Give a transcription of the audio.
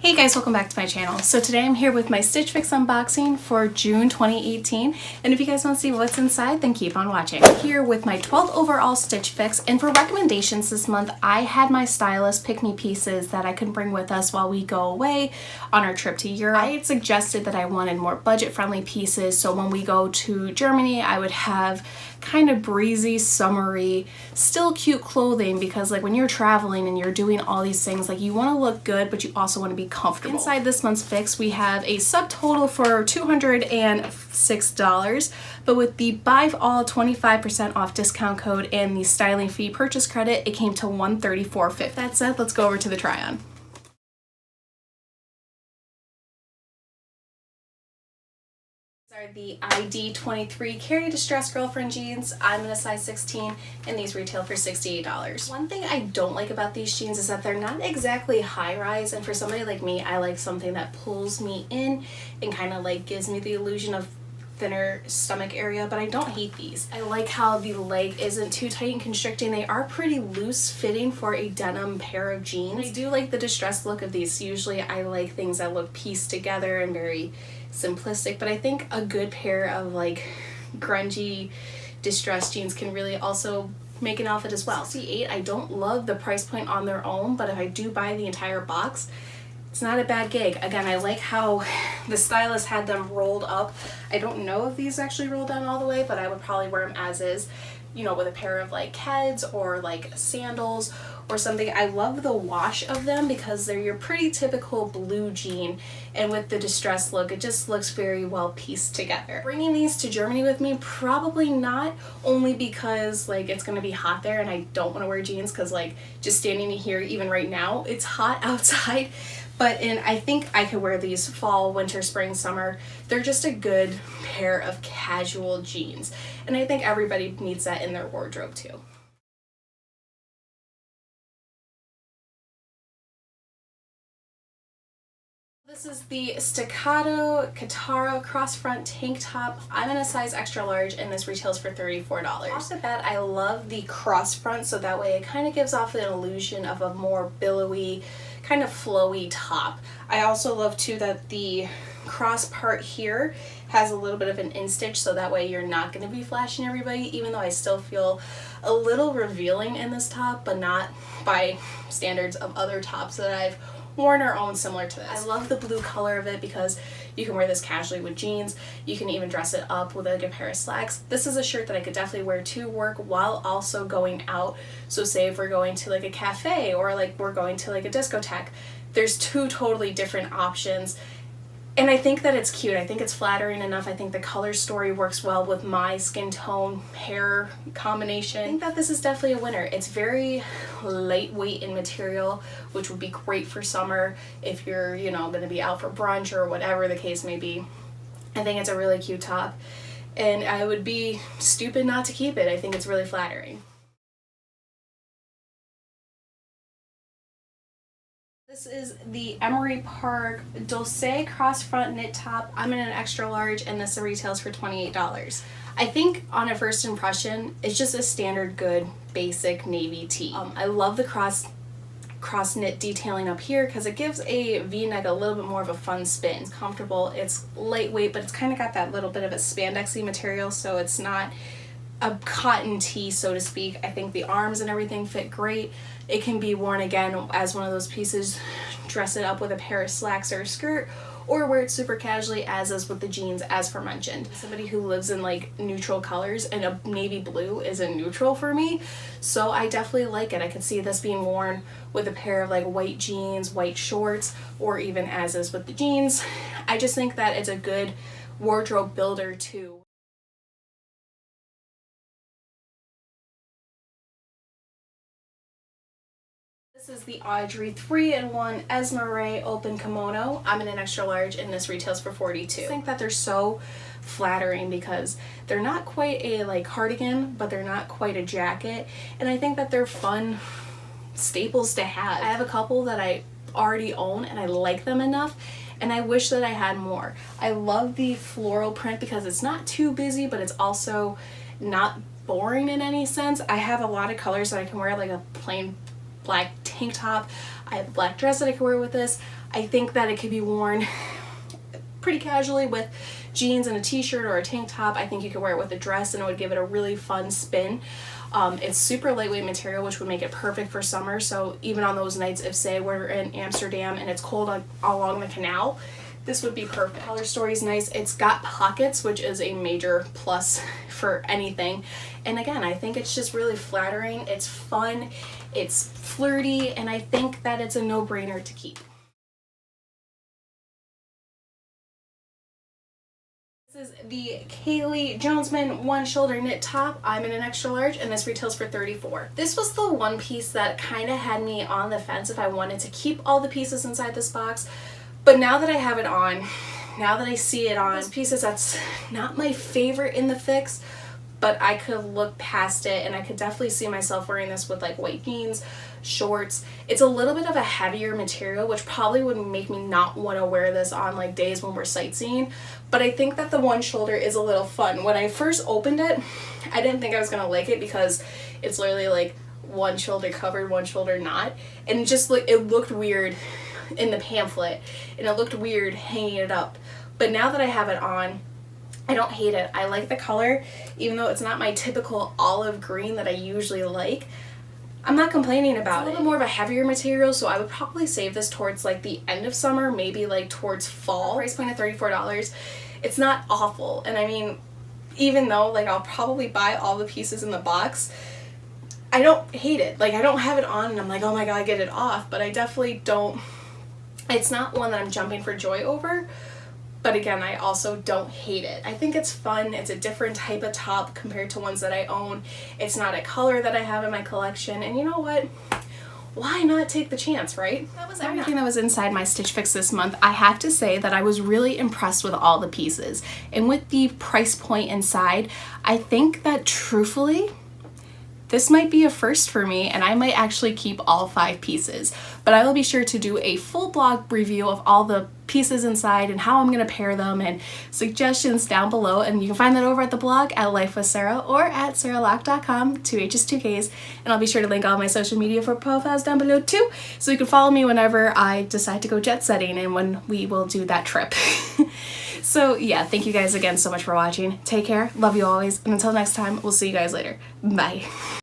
Hey guys, welcome back to my channel. So today I'm here with my Stitch Fix unboxing for June 2018, and if you guys want to see what's inside, then keep on watching. I'm here with my 12th overall Stitch Fix, and for recommendations this month, I had my stylist pick me pieces that I could bring with us while we go away on our trip to Europe. I had suggested that I wanted more budget-friendly pieces, so when we go to Germany, I would have kind of breezy, summery, still cute clothing, because like when you're traveling and you're doing all these things, like you want to look good, but you also want to be comfortable. Inside this month's fix, we have a subtotal for $206, but with the buy all 25% off discount code and the styling fee purchase credit, it came to $134.50. That said, let's go over to the try-on. Are the ID 23 Carrie Distressed Girlfriend jeans. I'm in a size 16 and these retail for $68. One thing I don't like about these jeans is that they're not exactly high rise, and for somebody like me, I like something that pulls me in and kind of like gives me the illusion of thinner stomach area, but I don't hate these. I like how the leg isn't too tight and constricting. They are pretty loose fitting for a denim pair of jeans. I do like the distressed look of these. Usually I like things that look pieced together and very simplistic, but I think a good pair of like grungy distressed jeans can really also make an outfit as well. $68, I don't love the price point on their own, but if I do buy the entire box, it's not a bad gig. Again, I like how the stylist had them rolled up. I don't know if these actually roll down all the way, but I would probably wear them as is, you know, with a pair of like Keds or like sandals or something. I love the wash of them because they're your pretty typical blue jean, and with the distressed look, it just looks very well pieced together. Bringing these to Germany with me, probably not, only because like it's gonna be hot there and I don't want to wear jeans because like just standing here even right now, it's hot outside. But I think I could wear these fall, winter, spring, summer. They're just a good pair of casual jeans. And I think everybody needs that in their wardrobe too. This is the Staccato Katara Crossfront tank top. I'm in a size extra large and this retails for $34. Off the bat, I love the crossfront, so that way it kind of gives off an illusion of a more billowy, kind of flowy top. I also love too that the cross part here has a little bit of an in-stitch, so that way you're not going to be flashing everybody, even though I still feel a little revealing in this top, but not by standards of other tops that I've worn or owned similar to this. I love the blue color of it because you can wear this casually with jeans. You can even dress it up with like a pair of slacks. This is a shirt that I could definitely wear to work while also going out. So say if we're going to like a cafe or like we're going to like a discotheque, there's two totally different options. And I think that it's cute. I think it's flattering enough. I think the color story works well with my skin tone, hair combination. I think that this is definitely a winner. It's very lightweight in material, which would be great for summer if you're, you know, going to be out for brunch or whatever the case may be. I think it's a really cute top, and I would be stupid not to keep it. I think it's really flattering. This is the Emory Park Dulce Crossfront knit top. I'm in an extra large and this retails for $28. I think on a first impression, it's just a standard good basic navy tee. I love the cross knit detailing up here because it gives a v-neck a little bit more of a fun spin. It's comfortable, it's lightweight, but it's kind of got that little bit of a spandexy material, so it's not a cotton tee, so to speak. I think the arms and everything fit great. It can be worn again as one of those pieces, dress it up with a pair of slacks or a skirt, or wear it super casually as is with the jeans as aforementioned. Somebody who lives in like neutral colors, and a navy blue is a neutral for me, so I definitely like it. I could see this being worn with a pair of like white jeans, white shorts, or even as is with the jeans. I just think that it's a good wardrobe builder too. This is the Audrey 3-in-1 Esmeray open kimono. I'm in an extra large and this retails for $42. I think that they're so flattering because they're not quite a like cardigan, but they're not quite a jacket, and I think that they're fun staples to have. I have a couple that I already own and I like them enough, and I wish that I had more. I love the floral print because it's not too busy, but it's also not boring in any sense. I have a lot of colors that I can wear, like a plain black tank top. I have a black dress that I can wear with this. I think that it could be worn pretty casually with jeans and a t-shirt or a tank top. I think you could wear it with a dress and it would give it a really fun spin. It's super lightweight material, which would make it perfect for summer. So even on those nights, if say we're in Amsterdam and it's cold along the canal, this would be perfect. Color story is nice. It's got pockets, which is a major plus for anything. And again, I think it's just really flattering. It's fun, it's flirty, and I think that it's a no-brainer to keep. This is the Kayleigh Jonesman one shoulder knit top. I'm in an extra large and this retails for $34. This was the one piece that kind of had me on the fence if I wanted to keep all the pieces inside this box. But now that I have it on, now that I see it on, those pieces, that's not my favorite in the fix, but I could look past it and I could definitely see myself wearing this with like white jeans, shorts. It's a little bit of a heavier material, which probably would make me not want to wear this on like days when we're sightseeing, but I think that the one shoulder is a little fun. When I first opened it, I didn't think I was gonna like it because it's literally like one shoulder covered, one shoulder not, and just like it looked weird in the pamphlet and it looked weird hanging it up. But now that I have it on, I don't hate it. I like the color, even though it's not my typical olive green that I usually like. I'm not complaining about it. It's a little more of a heavier material, so I would probably save this towards like the end of summer, maybe like towards fall. Price point of $34. It's not awful, and I mean, even though like I'll probably buy all the pieces in the box, I don't hate it. Like I don't have it on and I'm like, oh my god, get it off, but I definitely don't. It's not one that I'm jumping for joy over, but again, I also don't hate it. I think it's fun. It's a different type of top compared to ones that I own. It's not a color that I have in my collection, and you know what? Why not take the chance, right? That was everything that was inside my Stitch Fix this month. I have to say that I was really impressed with all the pieces, and with the price point inside, I think that truthfully, this might be a first for me and I might actually keep all 5 pieces, but I will be sure to do a full blog review of all the pieces inside and how I'm going to pair them and suggestions down below, and you can find that over at the blog at Life with Sarah or at sarahlock.com, 2 H's, 2 K's, and I'll be sure to link all my social media for profiles down below too, so you can follow me whenever I decide to go jet setting and when we will do that trip. So yeah, thank you guys again so much for watching. Take care, love you always, and until next time, we'll see you guys later. Bye.